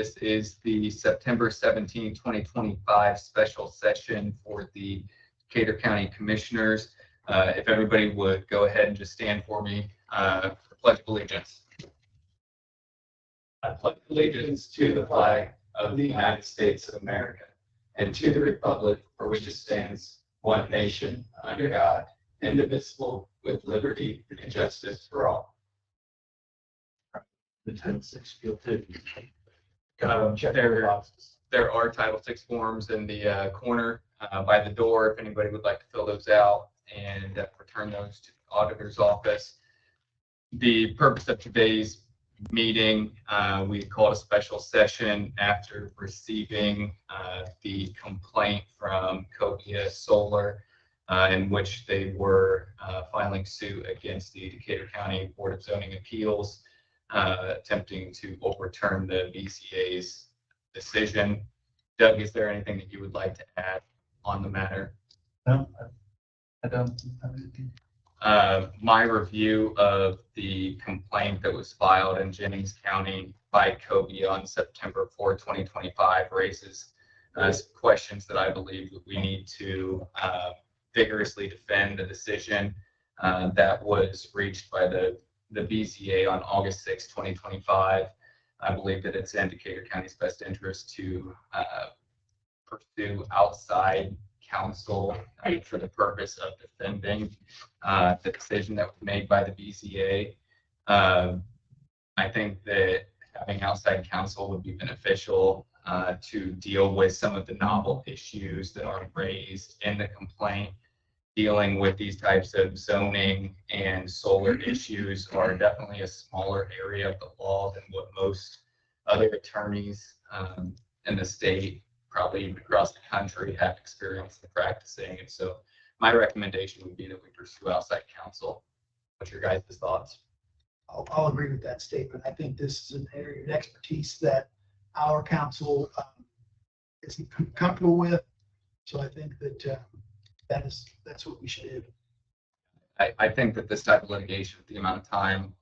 This is the September 17, 2025 special session for the Decatur County Commissioners. If everybody would go ahead and just stand for me for the Pledge of Allegiance. I pledge allegiance to the flag of the United States of America and to the republic for which it stands, one nation, under God, indivisible, with liberty and justice for all. The Title VI field too. There are Title VI forms in the corner by the door if anybody would like to fill those out and return those to the auditor's office. The purpose of today's meeting, we called a special session after receiving the complaint from Cobia Solar in which they were filing suit against the Decatur County Board of Zoning Appeals, attempting to overturn the BCA's decision. Doug, is there anything that you would like to add on the matter? No, I don't have anything. My review of the complaint that was filed in Jennings County by Cobia on September 4, 2025 raises questions that I believe that we need to vigorously defend the decision that was reached by the BCA on August 6, 2025. I believe that it's in Decatur County's best interest to pursue outside counsel for the purpose of defending the decision that was made by the BCA. I think that having outside counsel would be beneficial to deal with some of the novel issues that are raised in the complaint. Dealing with these types of zoning and solar issues are definitely a smaller area of the law than what most other attorneys in the state, probably even across the country, have experience in practicing. And so my recommendation would be that we pursue outside counsel. What's your guys' thoughts? I'll agree with that statement. I think this is an area of expertise that our counsel is comfortable with. So I think that that's what we should do. I think that this type of litigation, the amount of time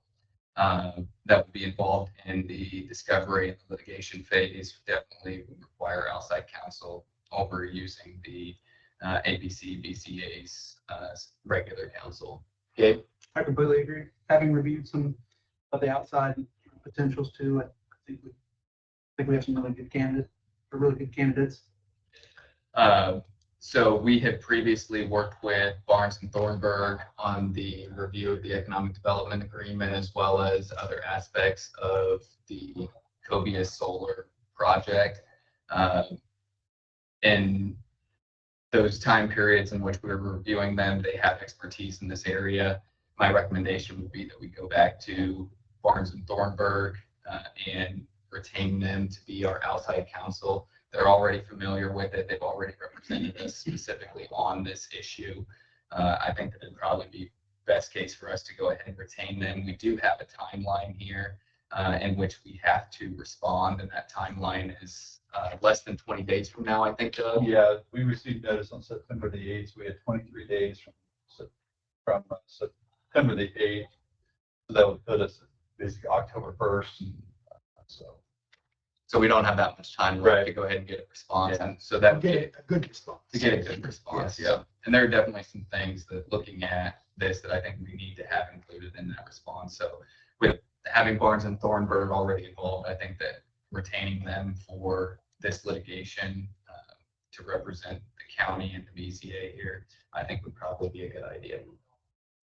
that would be involved in the discovery and the litigation phase, definitely would require outside counsel over using the APC BCA's regular counsel. Gabe? I completely agree. Having reviewed some of the outside potentials too, I think we have some really good candidates. So we had previously worked with Barnes and Thornburg on the review of the economic development agreement, as well as other aspects of the Cobia Solar project. In those time periods in which we were reviewing them, they have expertise in this area. My recommendation would be that we go back to Barnes and Thornburg and retain them to be our outside counsel. They're already familiar with it. They've already represented us specifically on this issue. I think that it'd probably be best case for us to go ahead and retain them. We do have a timeline here in which we have to respond, and that timeline is less than 20 days from now, I think, Doug. Yeah, we received notice on September the 8th. We had 23 days from September the 8th. So that would put us at basically October 1st. So we don't have that much time left to go ahead and get a response. Yeah. And so that get a good response. To get a good response, yes. Yeah. And there are definitely some things that looking at this that I think we need to have included in that response. So with having Barnes and Thornburg already involved, I think that retaining them for this litigation to represent the county and the BCA here, I think would probably be a good idea.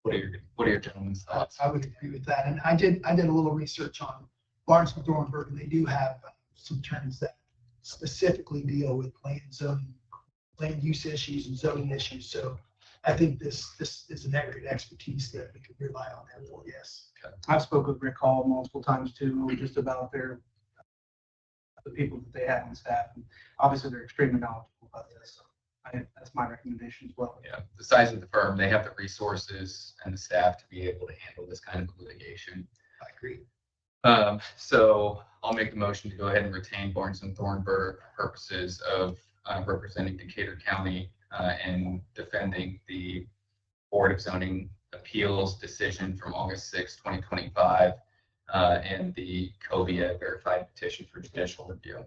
What are your gentlemen's thoughts? I would agree with that. And I did a little research on Barnes and Thornburg, and they do have some terms that specifically deal with land use issues and zoning issues. So I think this is an area of expertise that we could rely on them for. Yes. Okay. I've spoken with Rick Hall multiple times too, just about the people that they have on staff, and obviously they're extremely knowledgeable about this. So that's my recommendation as well. Yeah, the size of the firm, they have the resources and the staff to be able to handle this kind of litigation. I agree. So I'll make the motion to go ahead and retain Barnes and Thornburg for purposes of representing Decatur County and defending the Board of Zoning Appeals decision from August 6, 2025. and the COBIA verified petition for judicial review.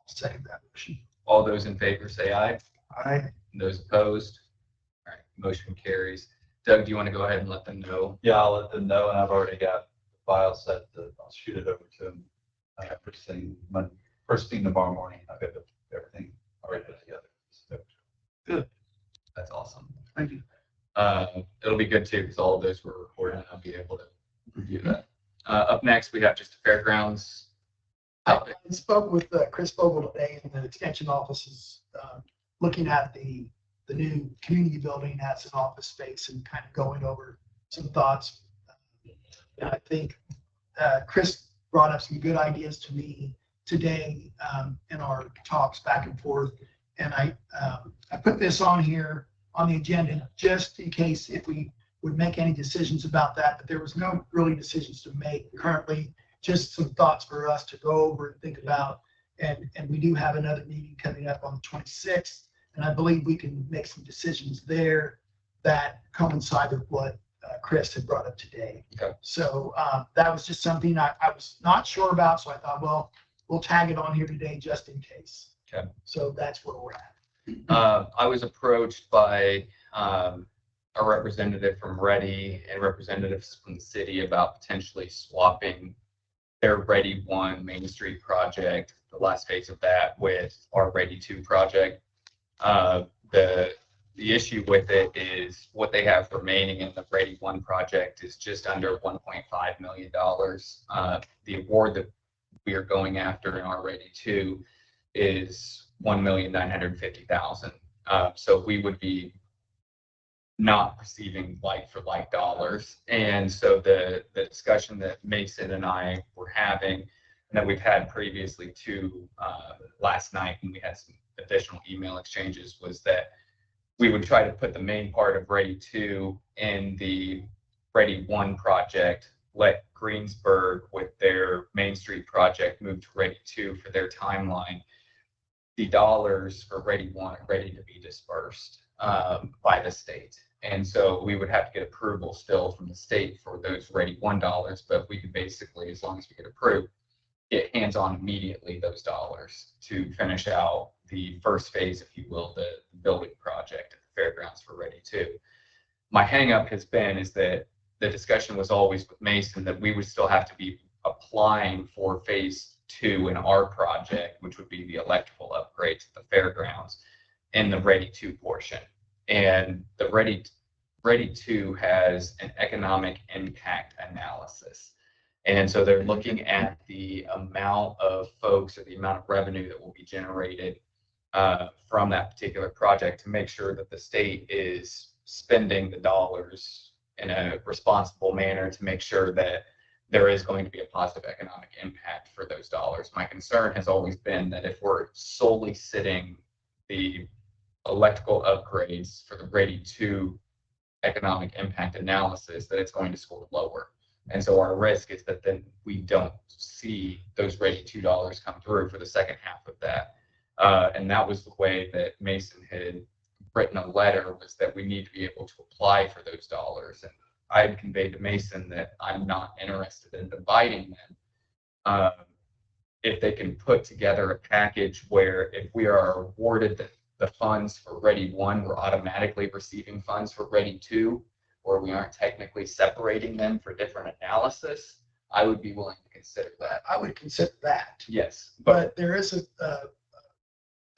Second that motion. All those in favor say aye. Aye. Those opposed? All right, motion carries. Doug, do you want to go ahead and let them know? Yeah, I'll let them know, and I've already got the file set. I'll shoot it over to them first thing tomorrow morning. I've got everything already put together. So, Good. That's awesome. Thank you. It'll be good too, because all of those were recorded and I'll be able to review that. Up next, we have just a fairgrounds I topic. spoke with Chris Vogel today in the extension office is looking at the new community building as an office space and kind of going over some thoughts. And I think Chris brought up some good ideas to me today in our talks back and forth. And I put this on here on the agenda just in case if we would make any decisions about that, but there was no really decisions to make currently, just some thoughts for us to go over and think about. And we do have another meeting coming up on the 26th, and I believe we can make some decisions there that coincide with what Chris had brought up today. Okay. So that was just something I was not sure about, so I thought, well, we'll tag it on here today just in case. Okay. So that's where we're at. I was approached by a representative from Ready and representatives from the city about potentially swapping their Ready 1 Main Street project, the last phase of that, with our Ready 2 project. The issue with it is what they have remaining in the Ready 1 project is just under $1.5 million. The award that we are going after in our Ready 2 is $1,950,000. So we would be not receiving like for like dollars. And so the discussion that Mason and I were having, and that we've had previously to last night when we had some additional email exchanges, was that we would try to put the main part of Ready 2 in the Ready 1 project, let Greensburg with their Main Street project move to Ready 2 for their timeline. The dollars for Ready 1 are ready to be dispersed by the state. And so we would have to get approval still from the state for those Ready 1 dollars, but we could basically, as long as we get approved, get hands-on immediately those dollars to finish out the first phase, if you will, the building project at the fairgrounds for Ready 2. My hang-up has been is that the discussion was always with Mason that we would still have to be applying for phase 2 in our project, which would be the electrical upgrades at the fairgrounds in the Ready 2 portion. And the Ready 2 has an economic impact analysis. And so they're looking at the amount of folks or the amount of revenue that will be generated from that particular project to make sure that the state is spending the dollars in a responsible manner to make sure that there is going to be a positive economic impact for those dollars. My concern has always been that if we're solely sitting the electrical upgrades for the Ready 2 economic impact analysis, that it's going to score lower. And so our risk is that then we don't see those Ready 2 dollars come through for the second half of that. And that was the way that Mason had written a letter, was that we need to be able to apply for those dollars. And I had conveyed to Mason that I'm not interested in dividing them. If they can put together a package where if we are awarded the funds for Ready 1, we're automatically receiving funds for Ready 2, or we aren't technically separating them for different analysis, I would be willing to consider that. I would consider that. Yes. But there is a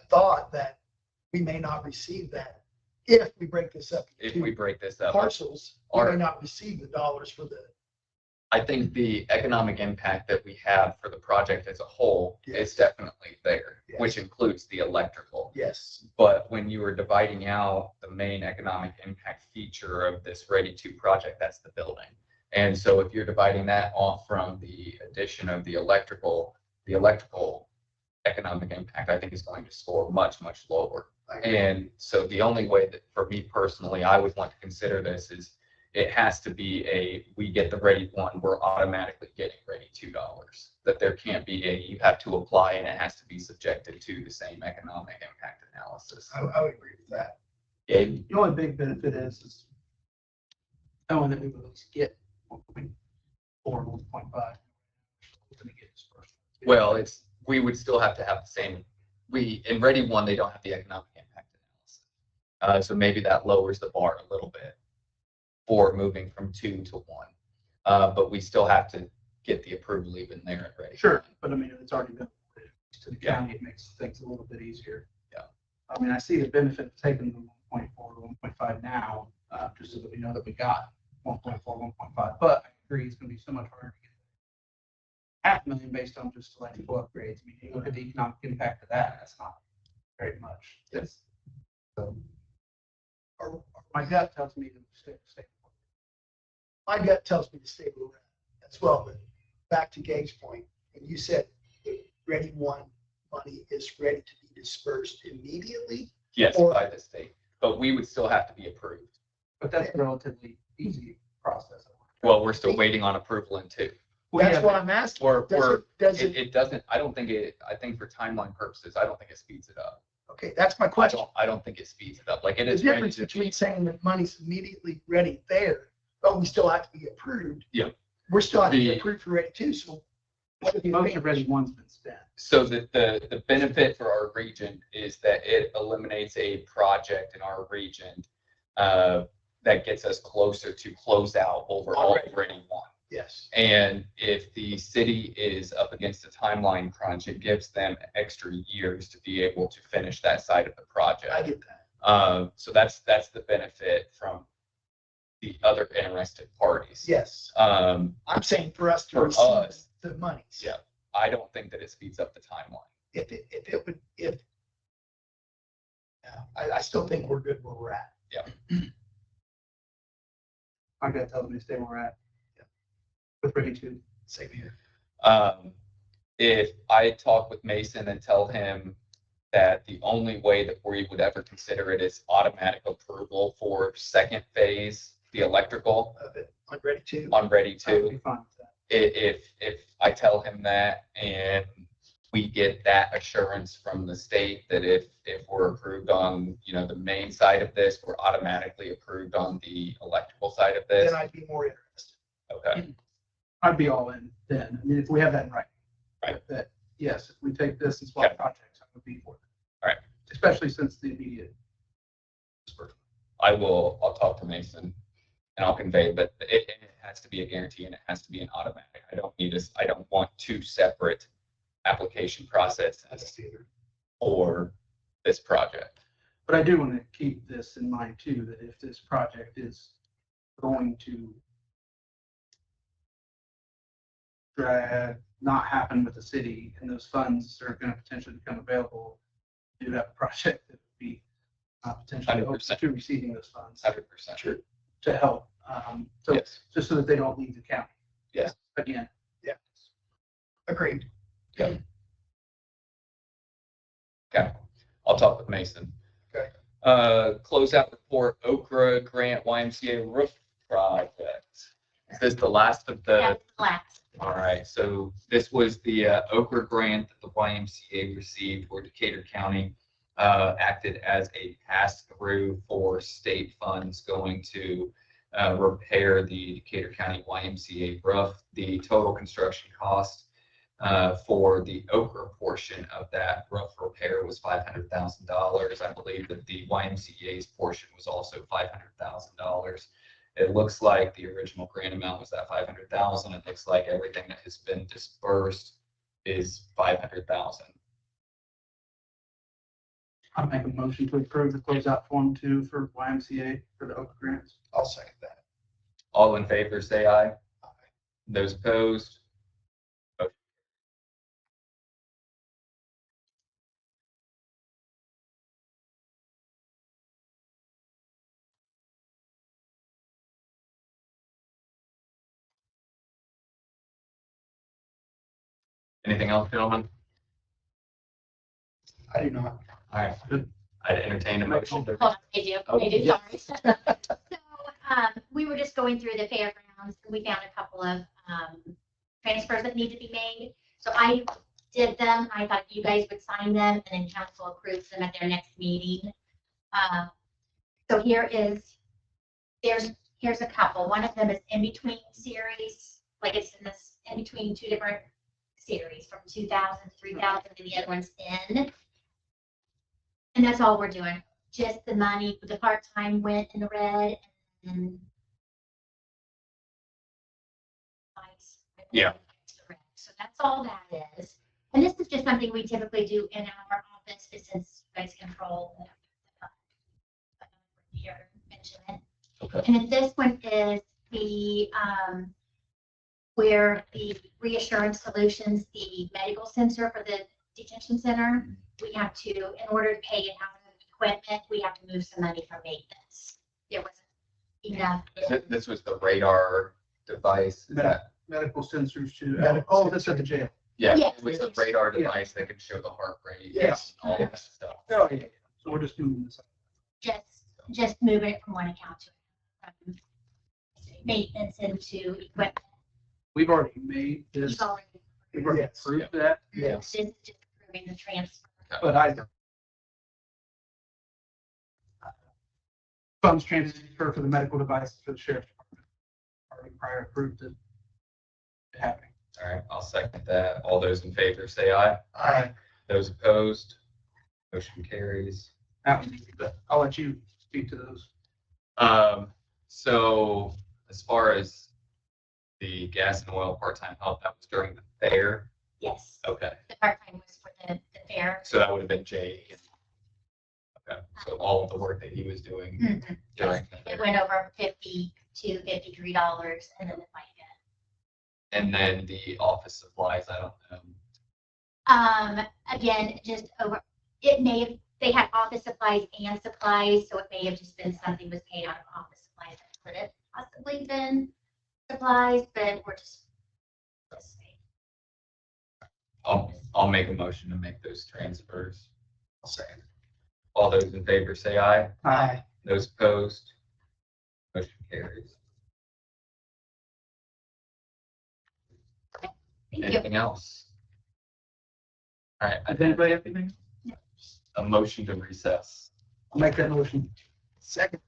thought that we may not receive that if we break this up If into we break this up, parcels. We may not receive the dollars for the. I think the economic impact that we have for the project as a whole Yes. is definitely there, Yes. which includes the electrical. Yes. But when you are dividing out the main economic impact feature of this Ready 2 project, that's the building. And so if you're dividing that off from the addition of the electrical economic impact, I think is going to score much, much lower. And so the only way that for me personally, I would want to consider this is it has to be we get the Ready 1, we're automatically getting Ready 2 dollars. That there can't be you have to apply and it has to be subjected to the same economic impact analysis. I would agree with that. Gabe? The only big benefit is knowing that we will at least get 1.5. Well, we would still have to have the same, in Ready One, they don't have the economic impact analysis. So maybe that lowers the bar a little bit for moving from 2 to 1. But we still have to get the approval even there at Ready. Sure, but I mean, if it's already been to the Yeah. county, it makes things a little bit easier. Yeah. I mean, I see the benefit of taking the 1.4 to 1.5 now, just so that we know that we got 1.4, 1.5, but I agree, it's gonna be so much harder to get $500,000 based on just electrical upgrades. I mean, you look at the economic impact of that, that's not very much. Yes. So, or my gut tells me to stay. My gut tells me to stay where we're at as well, but back to Gabe's point, when you said Ready One money is ready to be dispersed immediately. Yes, Or- by the state, but we would still have to be approved. But that's a relatively easy process. Well, we're still waiting on approval in 2. That's what I'm asking. Or, Does it, it doesn't, I think for timeline purposes, I don't think it speeds it up. okay, that's my question. I don't think it speeds it up. Like it The is ready difference to between be. saying that money's immediately ready there, but we still have to be approved. Yeah. We're still have to be The- approved for Ready Two, so. What do you Most think? of Ready One's been spent. So the benefit for our region is that it eliminates a project in our region that gets us closer to closeout over Ready One. Yes, And if the city is up against a timeline crunch, it gives them extra years to be able to finish that side of the I project. get that. So that's the benefit from the other interested parties. Yes, I'm saying for us to For receive us. the monies. Yeah. I don't think that it speeds up the timeline. If it would, yeah, I still think we're good where we're at. My gut tells me to stay where we're at. With Ready Two. Same here. If I talk with Mason and tell him that the only way that we would ever consider it is automatic approval for second phase, the electrical Of it, on Ready Two. on Ready I'd Two, be fine with that. if I tell him that and we get that assurance from the state that if we're approved on, the main side of this, we're automatically approved on the electrical side of this. Then I'd be more interested. Okay. I'd be all in then. I mean, if we have that in writing. Right. That, yes, if we take this and swap Okay. projects, I would be for it. All right. Especially since the immediate. I'll talk to Mason and I'll convey, but it has to be a guarantee and it has to be an automatic. I don't want 2 separate application processes for this project. But I do want to keep this in mind too, that if this project is going to not happen with the city and those funds are going to potentially become available, do have a project that would be potentially open 100%. to receiving those funds 100%. Sure. to help. So Yes. just so that they don't leave the county. Yes. Again, Agreed. Okay. I'll talk with Mason. Okay. Closeout report, Okra Grant YMCA roof project. Is this the last of the? That's last. All right, so this was the Okra grant that the YMCA received where Decatur County acted as a pass-through for state funds going to repair the Decatur County YMCA roof. The total construction cost for the Okra portion of that roof repair was $500,000. I believe that the YMCA's portion was also $500,000. It looks like the original grant amount was that $500,000. It looks like everything that has been dispersed is $500,000. I'll make a motion to approve the closeout form 2 for YMCA for the Oak grants. I'll second that. All in favor, say aye. Those opposed? Anything else, gentlemen? I do not. All right, I'd entertain a motion. Hold on, I do, Oh, yeah. sorry. So, we were just going through the fairgrounds, and we found a couple of, transfers that need to be made. So I did them, I thought you guys would sign them, and then council approves them at their next meeting. So here's a couple. One of them is in between series, like it's in this, in between two different series, from 2,000 to 3,000, and the other one's in. And that's all we're doing. Just the money, the part-time went in the red, and Yeah. So that's all that is. And this is just something we typically do in our office, but since you guys control the here, mention it. Okay. And then this one is the, where the Reassurance Solutions, the medical sensor for the detention center, we have to, in order to pay it out of equipment, we have to move some money from maintenance. There wasn't enough. This was the radar device. Is that? Medical sensors too. Medical Oh, that's at the jail. Yeah, Yes. it was a radar Yeah. device that could show the heart rate. Yes. And all that stuff. Oh, yeah. So we're just moving this. Just moving it from one account to from maintenance into equipment. We've already made this, You've already, we've already Yes. approved that, Yes. this is just approving the transfer. but funds transfer for the medical devices for the sheriff's department. Already prior approved it happening. All right, I'll second that. All those in favor say aye. Aye. Those opposed, motion carries. That one, but I'll let you speak to those. So as far as the gas and oil part-time help, that was during the fair. Yes, Okay, the part-time was for the fair. so that would have been Jake. Okay, so all of the work that he was doing Mhm. during the It fair. went over $52, $53, and then the fight hit. And then the office supplies, I don't know. Again, just over, it may have, they had office supplies and supplies, so it may have just been something was paid out of office supplies that could have possibly been supplies, but we're just. I'll make a motion to make those transfers. I'll second. All those in favor say aye. Aye. Those opposed, motion carries. Thank you. Anything else? All right, Does anybody have anything? a motion to recess. I'll make that motion. Second.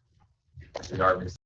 We are recessed.